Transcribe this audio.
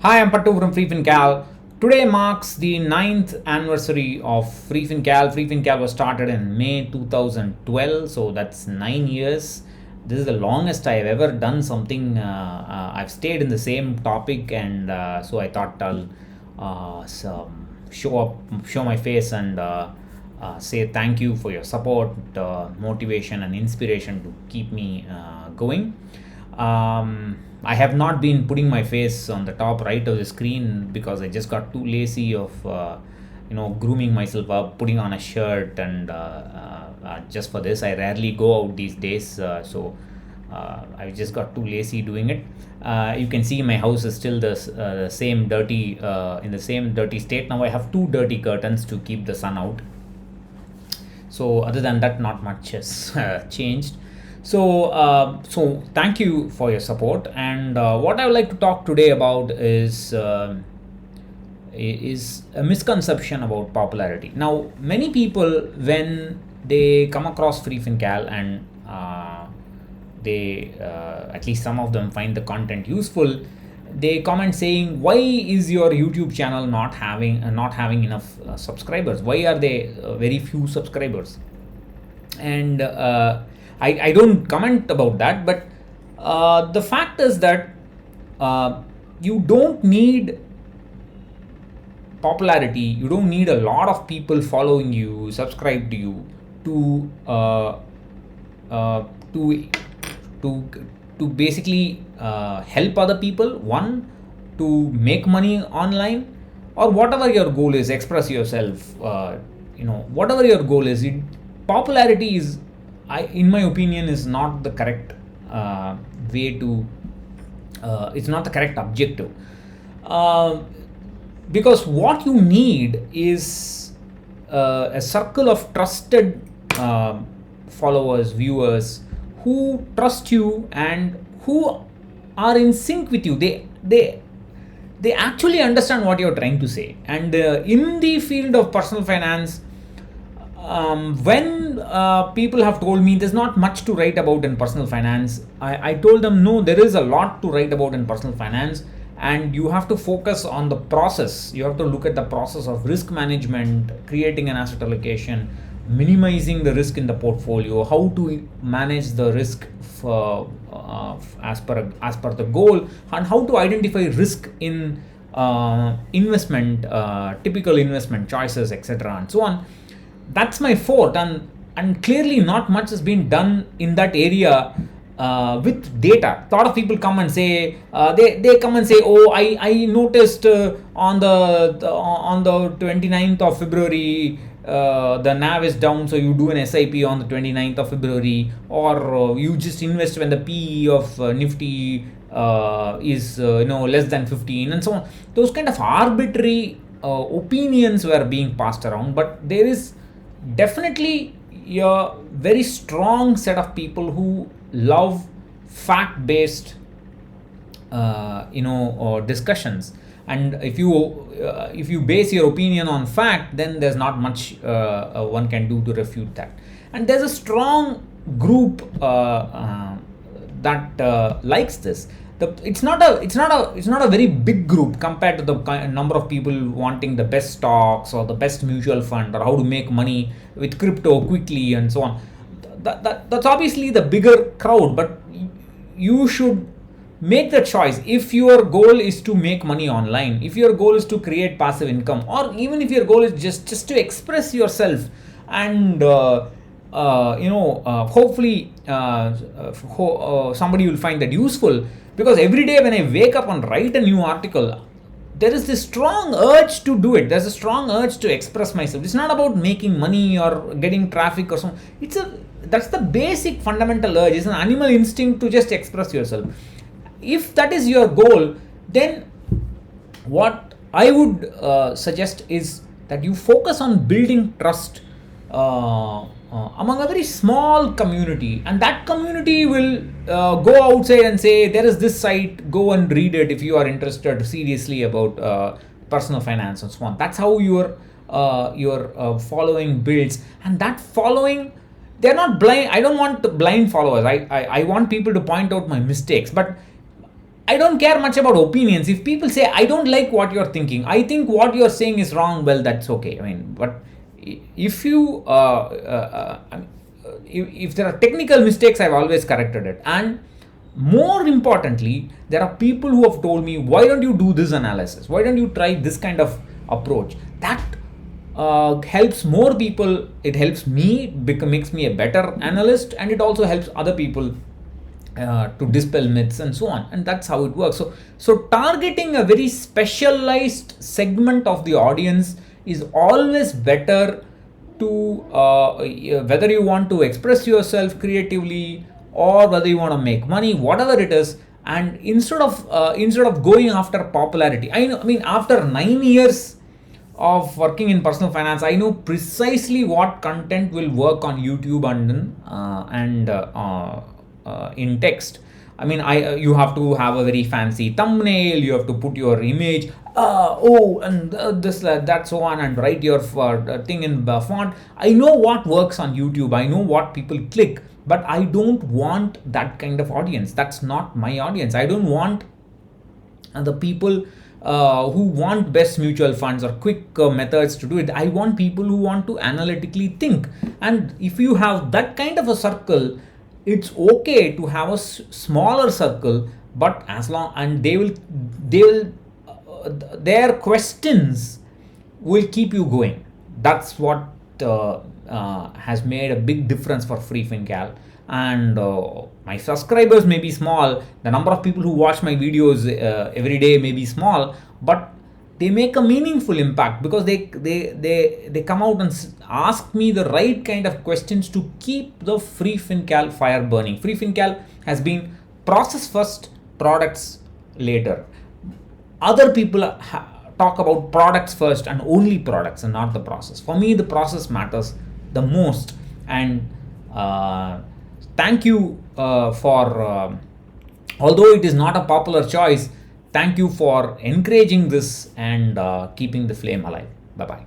Hi, I'm Pattu from FreeFinCal. Today marks the ninth anniversary of FreeFinCal. FreeFinCal was started in May 2012, so that's 9 years. This is the longest I've ever done something. I've stayed in the same topic, and so I thought I'll show my face, and say thank you for your support, motivation, and inspiration to keep me going. I have not been putting my face on the top right of the screen because I just got too lazy of grooming myself up, putting on a shirt, and just for this I rarely go out these days. I just got too lazy doing it. You can see my house is still the same dirty, in the same dirty state. Now I have two dirty curtains to keep the sun out. So other than that, not much has changed. So thank you for your support. And what I would like to talk today about is a misconception about popularity. Now, many people, when they come across FreeFinCal and they, at least some of them, find the content useful, they comment saying, "Why is your YouTube channel not having enough subscribers? Why are they very few subscribers?" And I don't comment about that, but the fact is that you don't need popularity, you don't need a lot of people following you, subscribe to you, to uh, to to to basically help other people. One, to make money online, or whatever your goal is, express yourself. Whatever your goal is, popularity is, in my opinion, is not the correct way to. It's not the correct objective. Because what you need is a circle of trusted followers, viewers, who trust you and who are in sync with you. They actually understand what you're trying to say. And in the field of personal finance, when people have told me there's not much to write about in personal finance, I told them, no, there is a lot to write about in personal finance, and you have to focus on the process. You have to look at the process of risk management, creating an asset allocation, minimizing the risk in the portfolio, how to manage the risk as per the goal, and how to identify risk in investment, typical investment choices, etc., and so on. That's my forte, and clearly not much has been done in that area with data. A lot of people come and say, they come and say, "Oh, I noticed on the 29th of February the NAV is down, so you do an SIP on the 29th of February, or you just invest when the PE of Nifty is less than 15," and so on. Those kind of arbitrary opinions were being passed around, but there is definitely a very strong set of people who love fact-based discussions. And if you base your opinion on fact, then there's not much one can do to refute that. And there's a strong group that likes this. It's not a very big group compared to the number of people wanting the best stocks or the best mutual fund, or how to make money with crypto quickly and so on. That's obviously the bigger crowd, but you should make the choice. If your goal is to make money online, if your goal is to create passive income, or even if your goal is just to express yourself, and hopefully somebody will find that useful. Because every day when I wake up and write a new article, there is this strong urge to do it. There's a strong urge to express myself. It's not about making money or getting traffic or something. That's the basic fundamental urge. It's an animal instinct to just express yourself. If that is your goal, then what I would suggest is that you focus on building trust among a very small community, and that community will go outside and say, there is this site, go and read it if you are interested seriously about personal finance and so on. That's how your following builds. And that following, they're not blind. I don't want blind followers. I want people to point out my mistakes, but I don't care much about opinions. If people say I don't like what you're thinking, I think what you're saying is wrong, well, that's okay. I mean, but if you if there are technical mistakes, I've always corrected it. And more importantly, there are people who have told me, why don't you do this analysis? Why don't you try this kind of approach? That helps more people. It helps me, makes me a better analyst, and it also helps other people to dispel myths and so on. And that's how it works. So targeting a very specialized segment of the audience is always better to whether you want to express yourself creatively or whether you want to make money, whatever it is. And instead of going after popularity, I mean, after 9 years of working in personal finance, I know precisely what content will work on YouTube and in text. I mean, you have to have a very fancy thumbnail. You have to put your image, this that so on, and write your thing in font. I know what works on YouTube. I know what people click, but I don't want that kind of audience. That's not my audience. I don't want the people who want best mutual funds or quick methods to do it. I want people who want to analytically think. And if you have that kind of a circle, it's okay to have a smaller circle, but as long, and they will their questions will keep you going. That's what has made a big difference for Free FinCal. And my subscribers may be small, the number of people who watch my videos every day may be small, but they make a meaningful impact because they come out and ask me the right kind of questions to keep the Free FinCal fire burning. Free FinCal has been process first, products later. Other people talk about products first and only products and not the process. For me, the process matters the most. And thank you for although it is not a popular choice, thank you for encouraging this and keeping the flame alive. Bye bye.